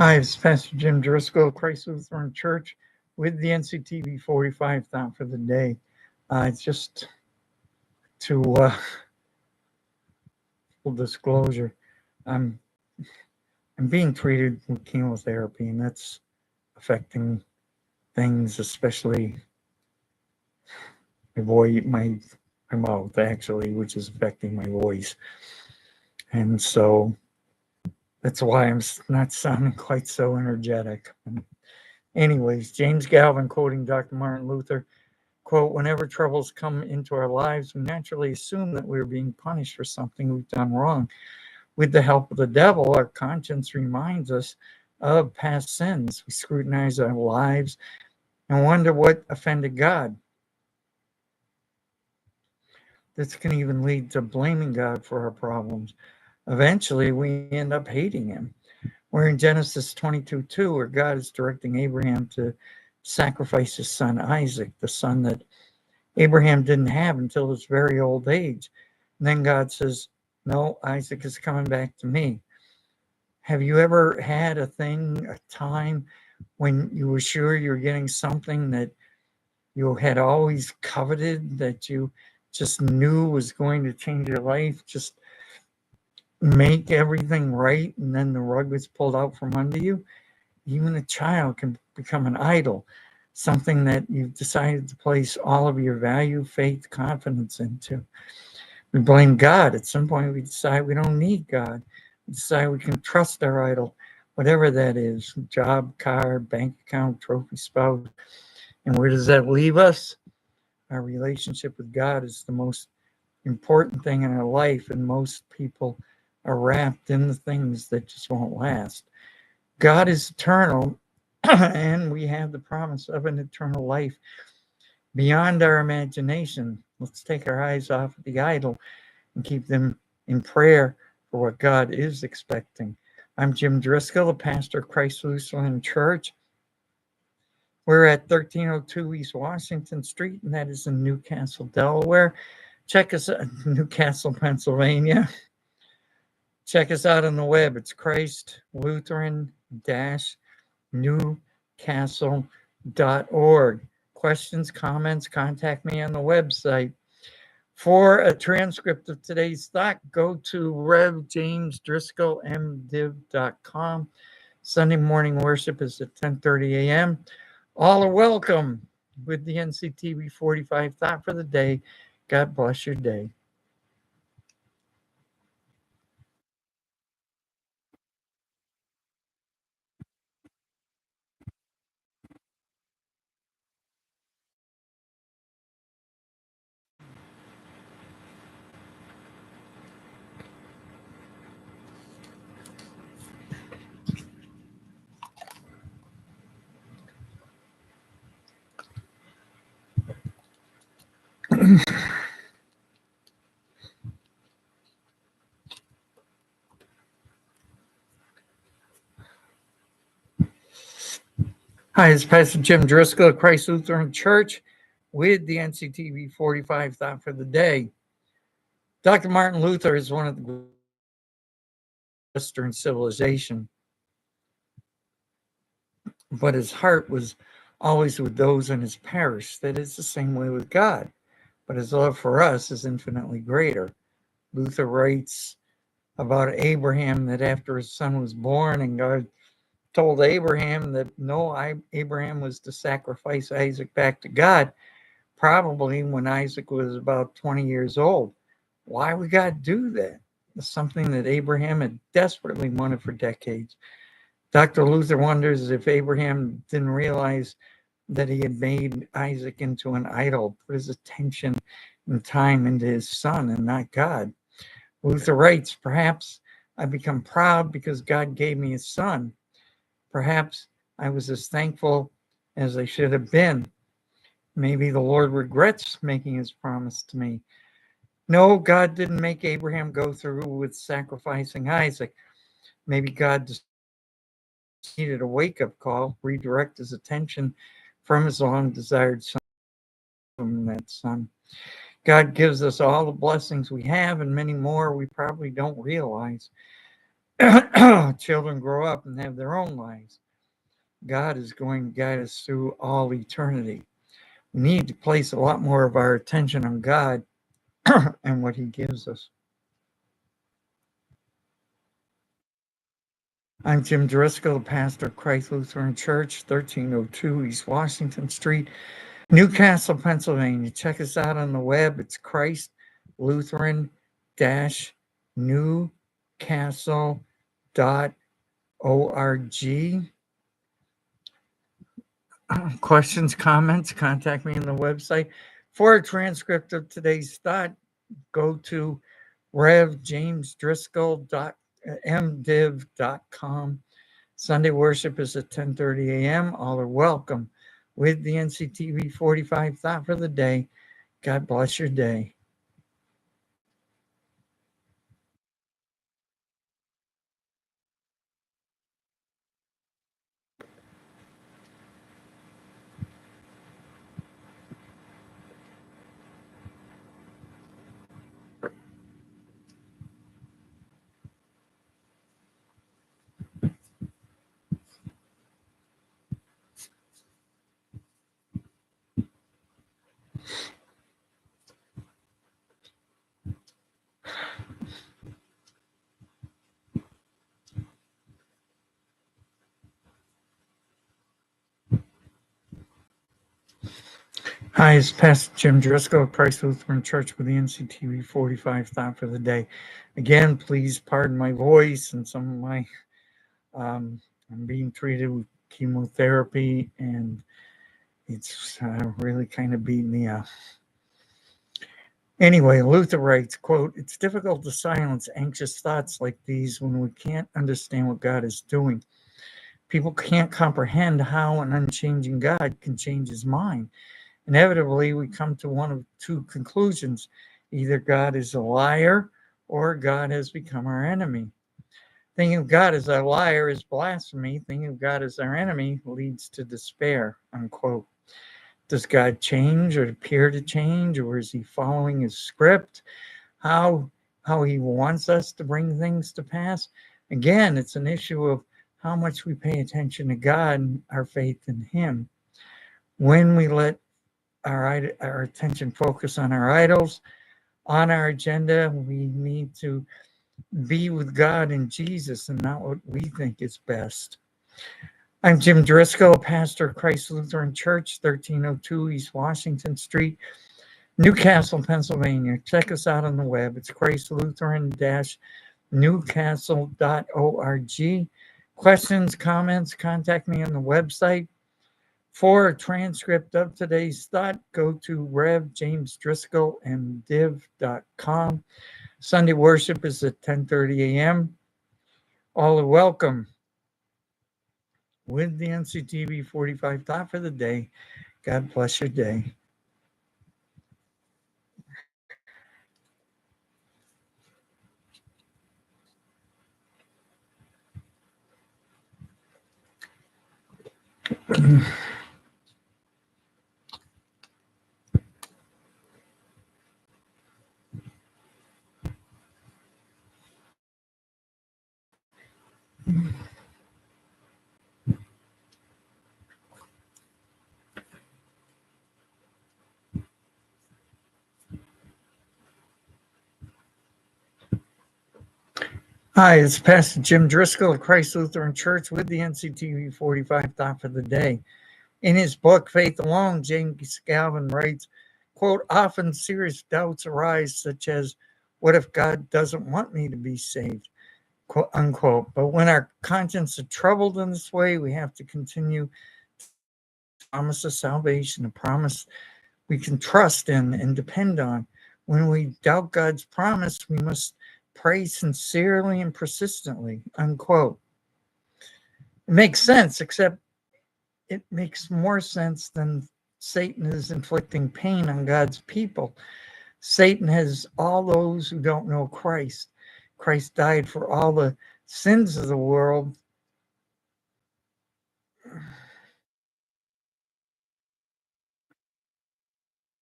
Hi, it's Pastor Jim Driscoll, Christ Lutheran Church, with the NCTV 45 thought for the day. It's just to full disclosure, I'm I'm being treated with chemotherapy, and that's affecting things, especially my voice, my mouth, actually, which is affecting my voice, and so that's why I'm not sounding quite so energetic. Anyways, James Galvin quoting Dr. Martin Luther. Quote, whenever troubles come into our lives, we naturally assume that we're being punished for something we've done wrong. With the help of the devil, our conscience reminds us of past sins. We scrutinize our lives and wonder what offended God. This can even lead to blaming God for our problems. Eventually, we end up hating him. We're in Genesis 22:2, where God is directing Abraham to sacrifice his son Isaac, the son that Abraham didn't have until his very old age. And then God says, no, Isaac is coming back to me. Have you ever had a time when you were sure you were getting something that you had always coveted, that you just knew was going to change your life, just make everything right, and then the rug was pulled out from under you? Even a child can become an idol, something that you've decided to place all of your value, faith, confidence into. We blame God. At some point, we decide we don't need God. We decide we can trust our idol, whatever that is, job, car, bank account, trophy spouse. And where does that leave us? Our relationship with God is the most important thing in our life, and most people are wrapped in the things that just won't last. God is eternal, and we have the promise of an eternal life beyond our imagination. Let's take our eyes off of the idol and keep them in prayer for what God is expecting. I'm Jim Driscoll, the pastor of Christ Lutheran Church. We're at 1302 East Washington Street, and that is in Newcastle, Delaware. Check us out, Newcastle, Pennsylvania. Check us out on the web. It's Christ Lutheran Newcastle.org. Questions, comments, contact me on the website. For a transcript of today's thought, go to RevJamesDriscollMDiv.com. Sunday morning worship is at 10:30 a.m. All are welcome with the NCTV 45 thought for the day. God bless your day. Hi, it's Pastor Jim Driscoll of Christ Lutheran Church with the NCTV 45 thought for the day. Dr. Martin Luther is one of the Western civilization, but his heart was always with those in his parish. That is the same way with God, but his love for us is infinitely greater. Luther writes about Abraham that after his son was born and God told Abraham that Abraham was to sacrifice Isaac back to God, probably when Isaac was about 20 years old. Why would God do that? It's something that Abraham had desperately wanted for decades. Dr. Luther wonders if Abraham didn't realize that he had made Isaac into an idol, put his attention and time into his son and not God. Luther writes, perhaps I become proud because God gave me a son. Perhaps I was as thankful as I should have been. Maybe the Lord regrets making his promise to me. No, God didn't make Abraham go through with sacrificing Isaac. Maybe God just needed a wake-up call, redirect his attention from his long-desired son, from that son. God gives us all the blessings we have and many more we probably don't realize. children grow up and have their own lives. God is going to guide us through all eternity. We need to place a lot more of our attention on God and what He gives us. I'm Jim Driscoll, the pastor of Christ Lutheran Church, 1302 East Washington Street, Newcastle, Pennsylvania. Check us out on the web. It's Christ Lutheran Newcastle.org. Questions, comments, contact me on the website. For a transcript of today's thought, go to revjamesdriscoll.mdiv.com. Sunday worship is at 10:30 a.m. All are welcome. With the NCTV 45 thought for the day, God bless your day. Hi, it's Pastor Jim Driscoll of Christ Lutheran Church with the NCTV 45 thought for the day. Again, please pardon my voice and some of my, I'm being treated with chemotherapy and it's really kind of beating me up. Anyway, Luther writes, quote, "It's difficult to silence anxious thoughts like these when we can't understand what God is doing. People can't comprehend how an unchanging God can change his mind. Inevitably, we come to one of two conclusions. Either God is a liar or God has become our enemy. Thinking of God as our liar is blasphemy. Thinking of God as our enemy leads to despair," unquote. Does God change or appear to change, or is he following his script? How he wants us to bring things to pass? Again, it's an issue of how much we pay attention to God and our faith in him. When we let our attention focus on our idols, on our agenda, we need to be with God and Jesus and not what we think is best. I'm Jim Driscoll, pastor of Christ Lutheran Church, 1302 East Washington Street, Newcastle, Pennsylvania. Check us out on the web. It's christlutheran-newcastle.org. Questions, comments, contact me on the website. For a transcript of today's thought, go to revjamesdriscollmdiv.com. Sunday worship is at 10:30 a.m. All are welcome. With the NCTV 45 thought for the day, God bless your day. Hi, it's Pastor Jim Driscoll of Christ Lutheran Church with the NCTV 45 thought for the day. In his book, Faith Alone, James Galvin writes, quote, "Often serious doubts arise, such as, what if God doesn't want me to be saved?" Quote, unquote. But when our conscience is troubled in this way, we have to continue to promise of salvation, a promise we can trust in and depend on. When we doubt God's promise, we must pray sincerely and persistently, unquote. It makes sense, except it makes more sense than Satan is inflicting pain on God's people. Satan has all those who don't know Christ. Christ died for all the sins of the world.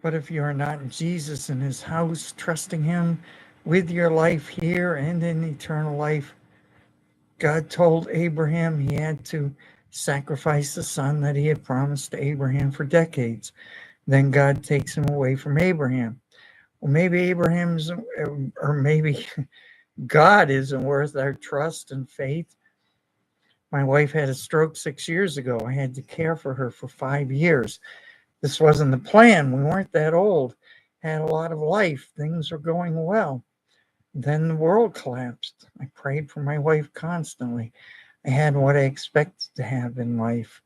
But if you are not in Jesus in his house, trusting him with your life here and in eternal life, God told Abraham he had to sacrifice the son that he had promised to Abraham for decades. Then God takes him away from Abraham. Well, maybe Abraham's, or maybe God isn't worth our trust and faith. My wife had a stroke 6 years ago. I had to care for her for 5 years. This wasn't the plan. We weren't that old, had a lot of life. Things were going well. Then the world collapsed. I prayed for my wife constantly. I had what I expected to have in life.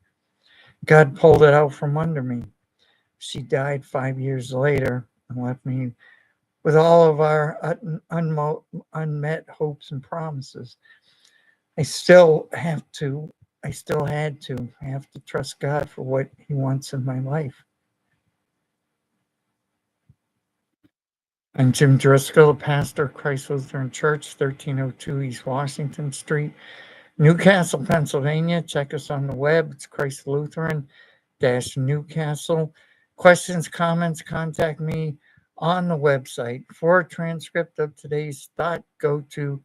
God pulled it out from under me. She died 5 years later and left me with all of our unmet hopes and promises. I still have to, I still had to have to trust God for what He wants in my life. I'm Jim Driscoll, pastor of Christ Lutheran Church, 1302 East Washington Street, Newcastle, Pennsylvania. Check us on the web. It's Christ Lutheran Newcastle. Questions, comments, contact me on the website. For a transcript of today's thought, go to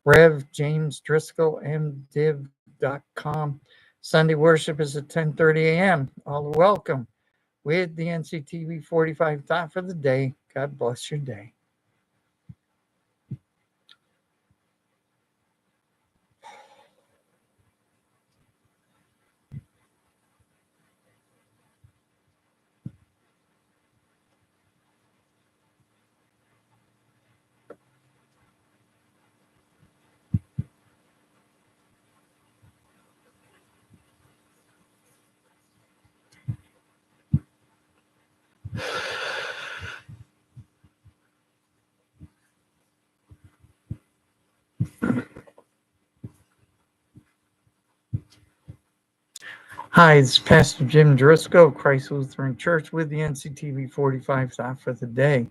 RevJamesDriscollMDiv.com. Sunday worship is at 10:30 a.m. All are welcome with the NCTV 45 thought for the day. God bless your day. Hi, it's Pastor Jim Driscoll, Christ Lutheran Church with the NCTV 45 thought for the day.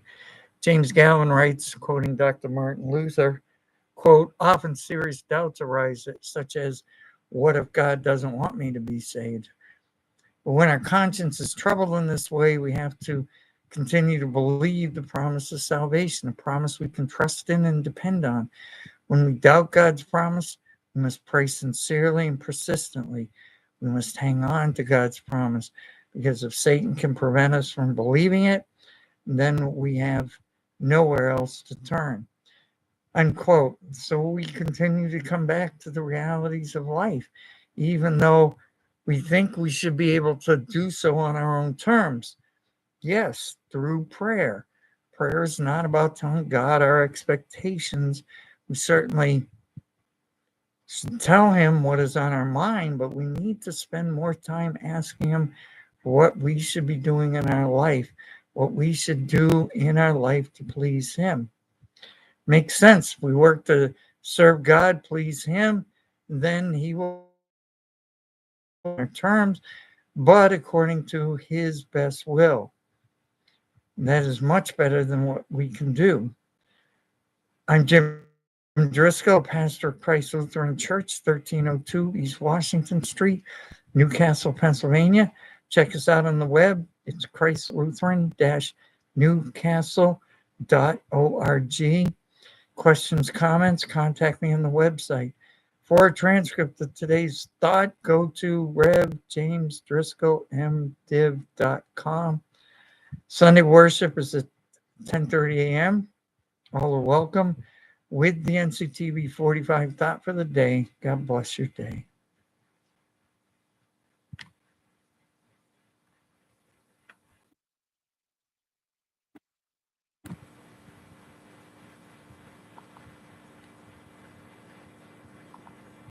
James Gowan writes, quoting Dr. Martin Luther, quote, often serious doubts arise, such as, what if God doesn't want me to be saved? But when our conscience is troubled in this way, we have to continue to believe the promise of salvation, a promise we can trust in and depend on. When we doubt God's promise, we must pray sincerely and persistently. We must hang on to God's promise, because if Satan can prevent us from believing it, then we have nowhere else to turn. Unquote. So we continue to come back to the realities of life, even though we think we should be able to do so on our own terms. Yes, through prayer. Prayer is not about telling God our expectations. We certainly should tell Him what is on our mind, but we need to spend more time asking Him for what we should be doing in our life, what we should do in our life to please Him. Makes sense. We work to serve God, please Him, then He will on our terms, but according to His best will. That is much better than what we can do. I'm Jim Driscoll, pastor of Christ Lutheran Church, 1302 East Washington Street, Newcastle, Pennsylvania. Check us out on the web. It's christlutheran-newcastle.org. Questions, comments, contact me on the website. For a transcript of today's thought, go to RevJamesDriscollMDiv.com. Sunday worship is at 10:30 a.m. All are welcome with the NCTV 45 thought for the day. God bless your day.